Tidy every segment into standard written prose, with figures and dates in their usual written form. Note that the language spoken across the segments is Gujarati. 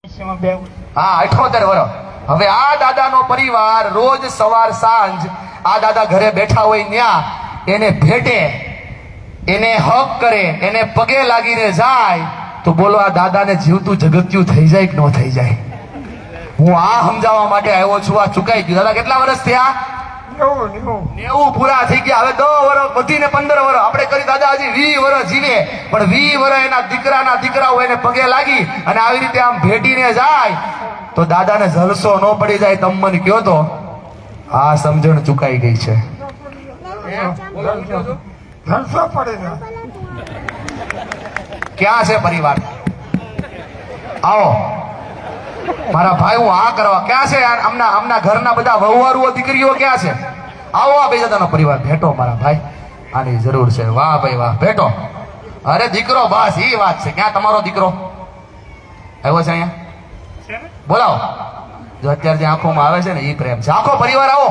હા 78 વર્ષ. હવે આ દાદાનો પરિવાર રોજ સવાર સાંજ આ દાદા ઘરે બેઠા હોય ન્યા એને ભેટે, એને હક કરે, એને પગે લાગીને જાય તો બોલો આ દાદાને જીવતું જગત્યું થઈ જાય કે ન થઈ જાય? હું આ સમજાવવા માટે આવ્યો છું. આ ચુકાઈ ગયું. દાદા કેટલા વર્ષ થયા? 90 પૂરા થઈ ગયા. હવે 10 વર્ષ વધીને 15 વર્ષ આપણે કરી. દાદા હજી 20 વર્ષ જીવે, પણ 20 વર્ષ એના દીકરાઓ એને પગે લાગી અને આવી રીતે આમ ભેટીને જાય તો દાદાને જલસો ન પડી જાય? તમ મને કયો તો આ સમજણ ચુકાઈ ગઈ છે. ક્યાં છે પરિવાર? આવો મારા ભાઈ, હું આ કરવા ક્યાં છે? આમના ઘરના બધા વહુવારુઓ દીકરીઓ ક્યાં છે? આવો આ બે દાદાનો પરિવાર ભેટો મારા ભાઈ, આની જરૂર છે. વાહ ભાઈ વાહ, ભેટો. અરે દીકરો, બસ એ વાત છે. ક્યાં તમારો દીકરો આવ્યો છે? અહીંયા બોલાવો. જો અત્યારે જે આંખોમાં આવે છે ને એ પ્રેમ છે. આખો પરિવાર આવો.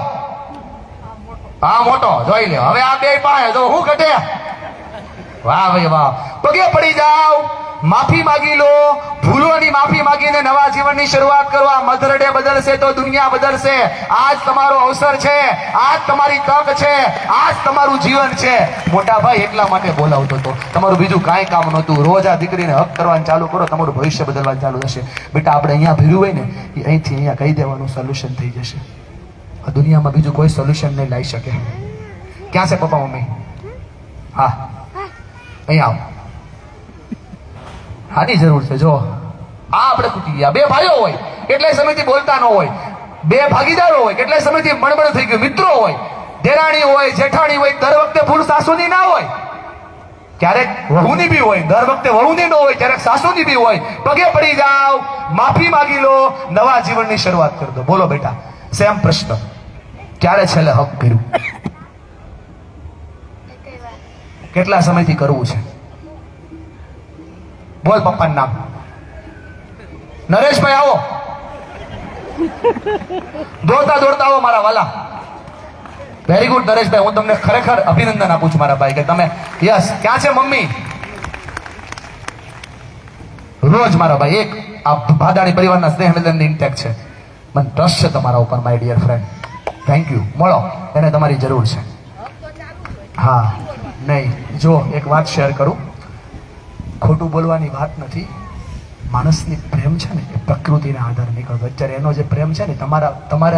હા મોટો જોઈ લે. હવે આ બે પાસે જો હું ઘટે. વાહ ભાઈ વાહ, પગે પડી જાવ, માફી માગી લો, ભૂલોની માફી માગીને નવા જીવનની શરૂઆત કરો. આ મધર ડે બદલશે તો દુનિયા બદલશે. આજ તમારો અવસર છે, આજ તમારી તક છે, આજ તમારું જીવન છે. મોટા ભાઈ એટલા માટે બોલાવતો હતો, તમારું બીજું કાંઈ કામ નહોતું. રોજ આ દીકરીને હક કરવાનું ચાલુ કરો, તમારું ભવિષ્ય બદલવાનું ચાલુ થશે. બેટા આપણે અહીંયા ભીરું હોય ને એ અહીંથી અહીંયા કહી દેવાનું સોલ્યુશન થઈ જશે. આ દુનિયામાં બીજું કોઈ સોલ્યુશન નહીં લાવી શકે. ક્યાં છે પપ્પા મમ્મી? હા અહીંયા આવો. આની જરૂર છે. જો આ આપણે ખૂટી ગયા. બે ભાઈઓ હોય એટલે સમયથી બોલતા ન હોય, બે ભાગીદારો હોય એટલે સમયથી મણમણ થઈ ગયું, મિત્રો હોય, દેરાણી હોય, જેઠાણી હોય, દર વખતે ભૂલ સાસુની ના હોય, ક્યારેક વહુની બી હોય, દર વખતે વહુની ન હોય, ક્યારેક સાસુની બી હોય. પગે પડી જાઓ, માફી માગી લો, નવા જીવનની શરૂઆત કરી દો. બોલો બેટા, સેમ પ્રશ્ન, ક્યારે છેલ્લે હક કર્યું? કેટલા સમયથી કરવું છે? બોલ પપ્પાનું નામ. નરેશભાઈ આવો. દોડતા દોડતા આવો મારા વાલા. વેરી ગુડ નરેશભાઈ, હું તમને ખરેખર અભિનંદન આપું છું મારા ભાઈ કે તમે યસ. ક્યાં છે મમ્મી? રોજ મારા ભાઈ એક આ ભાદાણી પરિવારના સ્નેહ મિલનની ઇન્ટેક છે. મને ટ્રસ્ટ છે તમારા ઉપર my dear friend. Thank you. મળો, એને તમારી જરૂર છે. હા નહીં, જો એક વાત શેર કરું, ખોટું બોલવાની વાત નથી. માણસની પ્રેમ છે ને એ પ્રકૃતિના આધાર નીકળતો. અત્યારે એનો જે પ્રેમ છે ને તમારે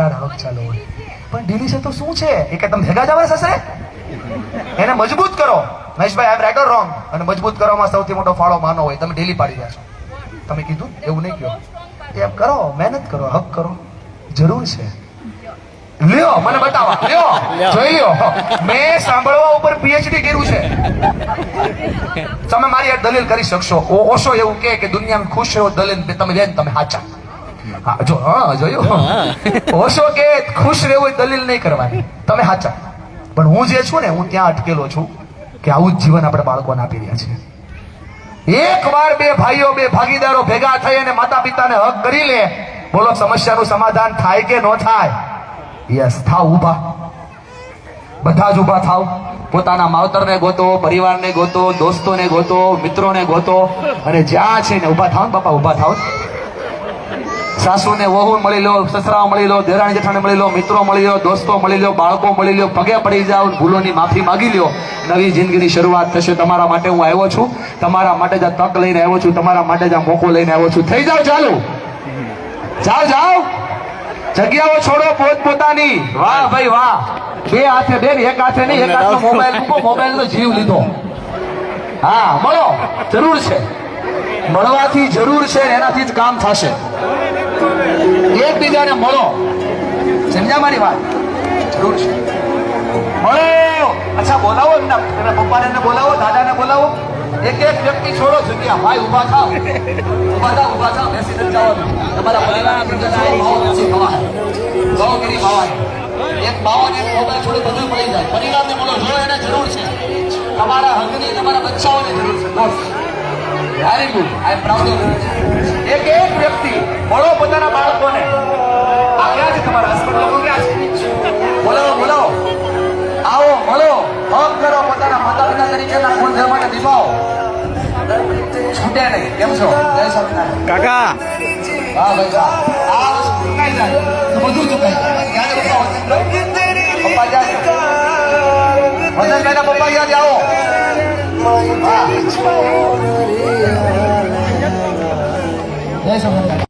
આ હક ચાલુ હોય, પણ ઢીલી છે તો શું છે? એ કે તમે ભેગા જવા સસરે એને મજબૂત કરો. મહેશભાઈ આઈ એમ રાઈટ ઓર રોંગ? અને મજબૂત કરવામાં સૌથી મોટો ફાળો માનો હોય. તમે ઢીલી પાડી રહ્યા છો. તમે કીધું એવું નહીં કહો. એમ કરો, મહેનત કરો, હક કરો. જરૂર છે. લ્યો મને બતાવો, લ્યો જોઈ લ્યો. મેં સાંભળવા ઉપર પીએચડી કર્યું છે. તમે મારી આ દલીલ કરી શકશો. ઓશો એવું કે દુનિયામાં ખુશ રહ્યો દલીલ તમે લે, તમે સાચા. હા જો, હા જોયું. ઓશો કે ખુશ રહેવું દલીલ નહીં કરવાની, તમે સાચા. પણ હું જે છું ને હું ત્યાં અટકેલો છું કે આવું જ જીવન આપણે બાળકોને આપી રહ્યા છીએ. એક વાર બે ભાઈઓ, બે ભાગીદારો ભેગા થઈ અને માતા પિતાને હક કરી લે, બોલો સમસ્યાનું સમાધાન થાય કે ન થાય? યસ, થાવ ઉભા. બધા જ ઉભા થાવ. પોતાના માવતરને ગોતો, પરિવારને ગોતો, દોસ્તોને ગોતો, મિત્રોને ગોતો અને જ્યાં છે ને ઉભા થાવ ને બાપા, ઉભા થાવ. સાસુને વહુ મળી લો, સસરાઓ મળી લો, દેરાણી જેઠાણી મળી લો, મિત્રો મળી લો, દોસ્તો મળી લો, બાળકો મળી લો. પગે પડી જાઓ, ભૂલોની માફી માગી લ્યો. નવી જિંદગીની શરૂઆત થશે. તમારા માટે હું આવ્યો છું, તમારા માટે જ આ તક લઈને આવ્યો છું, તમારા માટે જ આ મોકો લઈને આવ્યો છું. થઈ જાઓ, ચાલુ જાઓ, જાઓ. જગ્યાઓ છોડો પોતપોતાની. વાહ ભાઈ વાહ. બે હાથે બેન, એક હાથે નહીં, એક હાથમાં મોબાઈલ મૂકો. મોબાઈલ નો જીવ લીધો. હા મળો, જરૂર છે. મળવાથી જરૂર છે, એનાથી જ કામ થશે. એકબીજાને મળો. સમજ્યા મારી વાત? જરૂર છે. મળો. અચ્છા બોલાવો એમના પપ્પાને બોલાવો, દાદાને બોલાવો. એક એક વ્યક્તિ છોડો જગ્યા. ભાઈ ઉભા થાવ, ઉભા થાવ, ઉભા થાવ. બેસી નથી જવાનું. તમારા પરિવારના ગૌગીરી બાવા, એક બાવાને મોબાઈલ છોડી બધું મળી જાય. પરિવારને બોલો, જો એને જરૂર છે. તમારા હકની, તમારા બચ્ચાઓની જરૂર છે. બસ very good, I am proud of. એક એક વ્યક્તિ મળો પોતાના બાળકોને. આ ક્યાં છે તમારા હસબન્ડ લોકો? ક્યાં છે? બોલાવો, બોલાવો. આવો, મળો, હક કરો. પોતાના માતા પિતા તરીકેના ગુણ ધર્મને નિભાવો. છૂટે નહીં. કેમ છો? જય સ્વામિનારાયણ કાકા. હા ભાઈ વાહ. આ વસ્તુ ચૂકાઈ જાય તો બધું ચૂકાઈ જાય. ક્યારે પપ્પા જાય? વસંતભાઈના પપ્પા ક્યાં જાઓ? હા.